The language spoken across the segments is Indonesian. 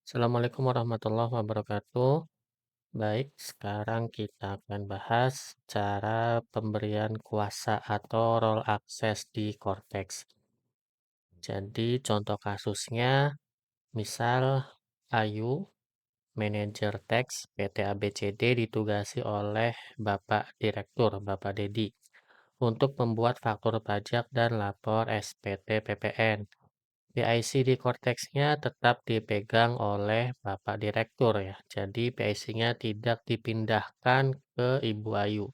Assalamualaikum warahmatullahi wabarakatuh. Baik, sekarang kita akan bahas cara pemberian kuasa atau role access di Cortex. Jadi, contoh kasusnya, misal Ayu, manajer teks PT ABCD ditugasi oleh Bapak Direktur, Bapak Dedi, untuk membuat faktur pajak dan lapor SPT PPN. PIC di korteksnya tetap dipegang oleh Bapak Direktur ya. Jadi PIC-nya tidak dipindahkan ke Ibu Ayu.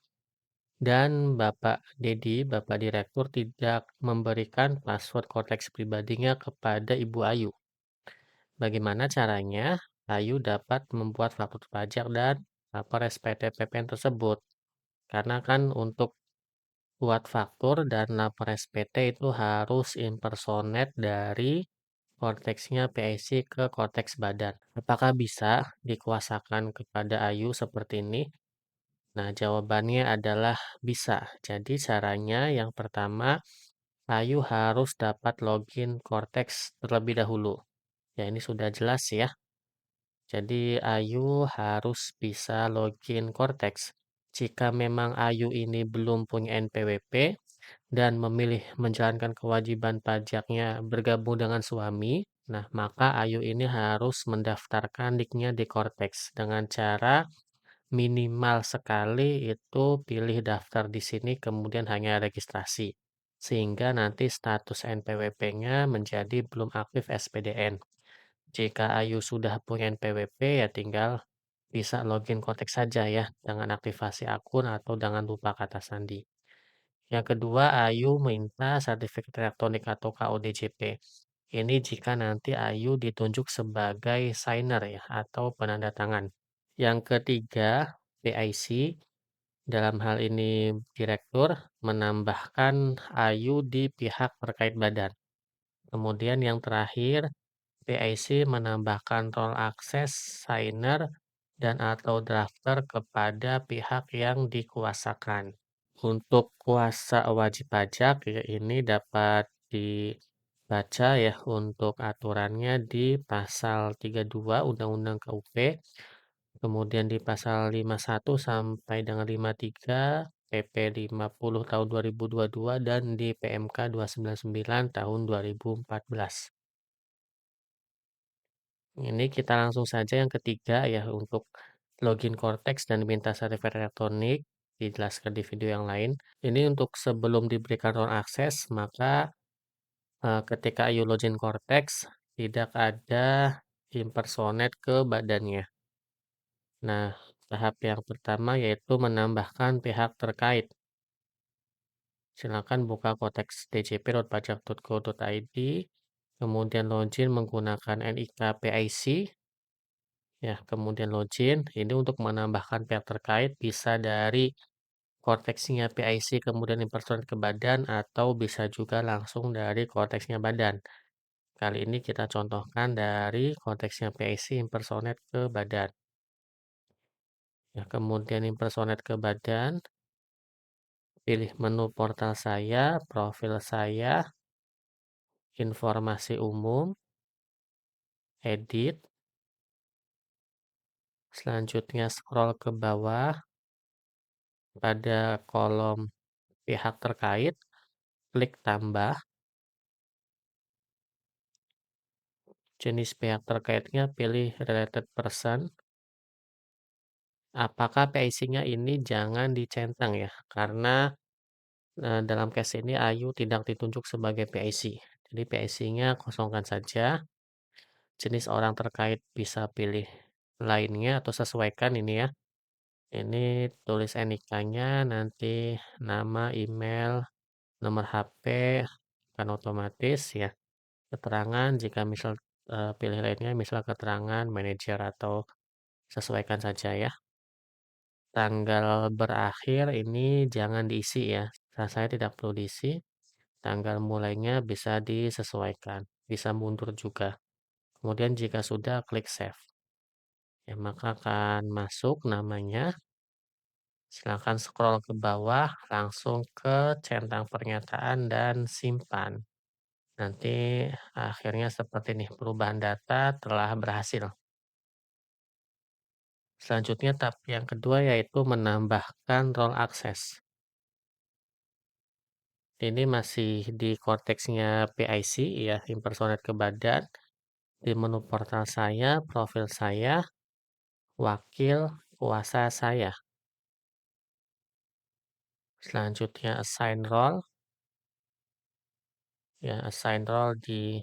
Dan Bapak Dedi, Bapak Direktur tidak memberikan password korteks pribadinya kepada Ibu Ayu. Bagaimana caranya? Ayu dapat membuat faktur pajak dan lapor SPT PPN tersebut. Karena kan untuk buat faktur dan lapor SPT itu harus impersonate dari konteksnya PIC ke konteks badan. Apakah bisa dikuasakan kepada Ayu seperti ini? Nah, jawabannya adalah bisa. Jadi caranya yang pertama, Ayu harus dapat login Cortex terlebih dahulu. Ya, ini sudah jelas ya. Jadi Ayu harus bisa login Cortex. Jika memang Ayu ini belum punya NPWP dan memilih menjalankan kewajiban pajaknya bergabung dengan suami, nah maka Ayu ini harus mendaftarkan nicknya di Cortex dengan cara minimal sekali itu pilih daftar di sini kemudian hanya registrasi. Sehingga nanti status NPWP-nya menjadi belum aktif SPDN. Jika Ayu sudah punya NPWP ya tinggal bisa login Cortex saja ya dengan aktivasi akun atau dengan lupa kata sandi. Yang kedua, Ayu minta sertifikat elektronik atau KODJP. Ini jika nanti Ayu ditunjuk sebagai signer ya atau penanda tangan. Yang ketiga, PIC dalam hal ini direktur menambahkan Ayu di pihak terkait badan. Kemudian yang terakhir, PIC menambahkan role access, signer, dan atau drafter kepada pihak yang dikuasakan. Untuk kuasa wajib pajak ya ini dapat dibaca ya untuk aturannya di pasal 32 Undang-Undang KUP, kemudian di pasal 51 sampai dengan 53 PP 50 tahun 2022 dan di PMK 299 tahun 2014. Ini kita langsung saja yang ketiga ya untuk login Cortex dan minta sertifikat elektronik, dijelaskan di video yang lain. Ini untuk sebelum diberikan role access, maka ketika Ayu login Cortex, tidak ada impersonate ke badannya. Nah, tahap yang pertama yaitu menambahkan pihak terkait. Silakan buka konteks djp.pajak.go.id, kemudian login menggunakan NIK PIC, ya, kemudian login. Ini untuk menambahkan pihak terkait bisa dari konteksnya PIC kemudian impersonate ke badan atau bisa juga langsung dari konteksnya badan. Kali ini kita contohkan dari konteksnya PIC impersonate ke badan. Ya, kemudian impersonate ke badan, pilih menu portal saya, profil saya, informasi umum, edit. Selanjutnya scroll ke bawah pada kolom pihak terkait, klik tambah. Jenis pihak terkaitnya pilih related person. Apakah PIC-nya ini jangan dicentang ya, karena dalam case ini Ayu tidak ditunjuk sebagai PIC. Jadi PIC-nya kosongkan saja. Jenis orang terkait bisa pilih lainnya atau sesuaikan ini ya. Ini tulis NIK-nya, nanti nama, email, nomor HP, kan otomatis ya. Keterangan jika misal pilih lainnya, misal keterangan manajer atau sesuaikan saja ya. Tanggal berakhir ini jangan diisi ya. Rasanya tidak perlu diisi. Tanggal mulainya bisa disesuaikan, bisa mundur juga. Kemudian jika sudah klik save. Ya, maka akan masuk namanya. Silakan scroll ke bawah langsung ke centang pernyataan dan simpan. Nanti akhirnya seperti ini, perubahan data telah berhasil. Selanjutnya tahap yang kedua yaitu menambahkan role access. Ini masih di konteksnya PIC ya, impersonate ke badan. Di menu portal saya, profil saya, wakil, kuasa saya. Selanjutnya assign role, ya assign role di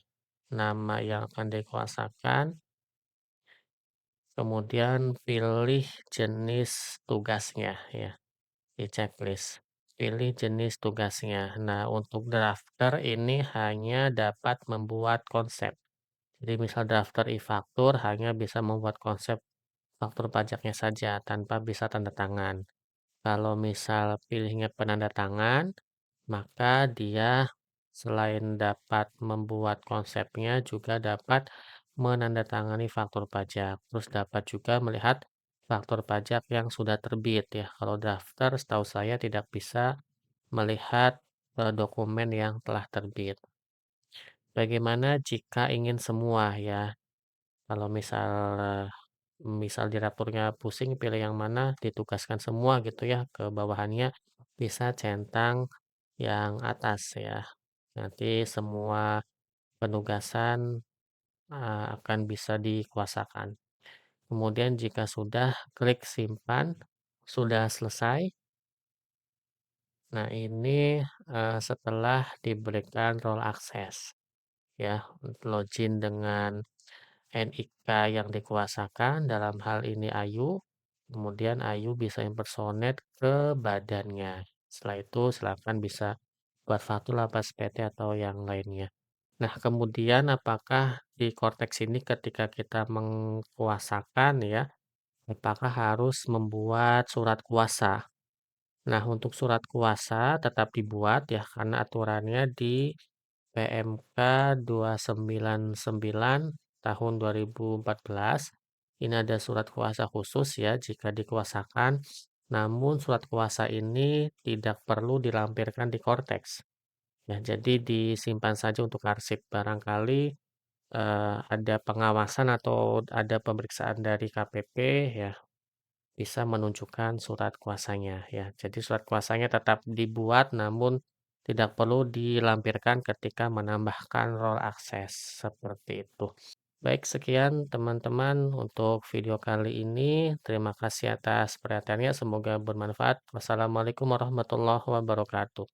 nama yang akan dikuasakan. Kemudian pilih jenis tugasnya ya di checklist. Pilih jenis tugasnya. Nah, untuk drafter ini hanya dapat membuat konsep. Jadi misal drafter e-faktur hanya bisa membuat konsep faktur pajaknya saja tanpa bisa tanda tangan. Kalau misal pilihnya penanda tangan, maka dia selain dapat membuat konsepnya juga dapat menandatangani faktur pajak. Terus dapat juga melihat faktur pajak yang sudah terbit ya. Kalau daftar setahu saya tidak bisa melihat dokumen yang telah terbit. Bagaimana jika ingin semua ya? Kalau misal di dapurnya pusing pilih yang mana, ditugaskan semua gitu ya ke bawahannya, bisa centang yang atas ya. Nanti semua penugasan, akan bisa dikuasakan. Kemudian jika sudah, klik simpan, sudah selesai. Nah ini, setelah diberikan role access ya, login dengan NIK yang dikuasakan, dalam hal ini Ayu, kemudian Ayu bisa impersonate ke badannya. Setelah itu silakan bisa buat faktur, lapas PT, atau yang lainnya. Nah, kemudian apakah di konteks ini ketika kita mengkuasakan ya, apakah harus membuat surat kuasa? Nah, untuk surat kuasa tetap dibuat ya, karena aturannya di PMK 299 tahun 2014. Ini ada surat kuasa khusus ya jika dikuasakan. Namun surat kuasa ini tidak perlu dilampirkan di Cortex. Ya, jadi disimpan saja untuk arsip. Barangkali ada pengawasan atau ada pemeriksaan dari KPP ya bisa menunjukkan surat kuasanya ya. Jadi surat kuasanya tetap dibuat namun tidak perlu dilampirkan ketika menambahkan role access seperti itu. Baik, sekian teman-teman untuk video kali ini. Terima kasih atas perhatiannya. Semoga bermanfaat. Wassalamualaikum warahmatullahi wabarakatuh.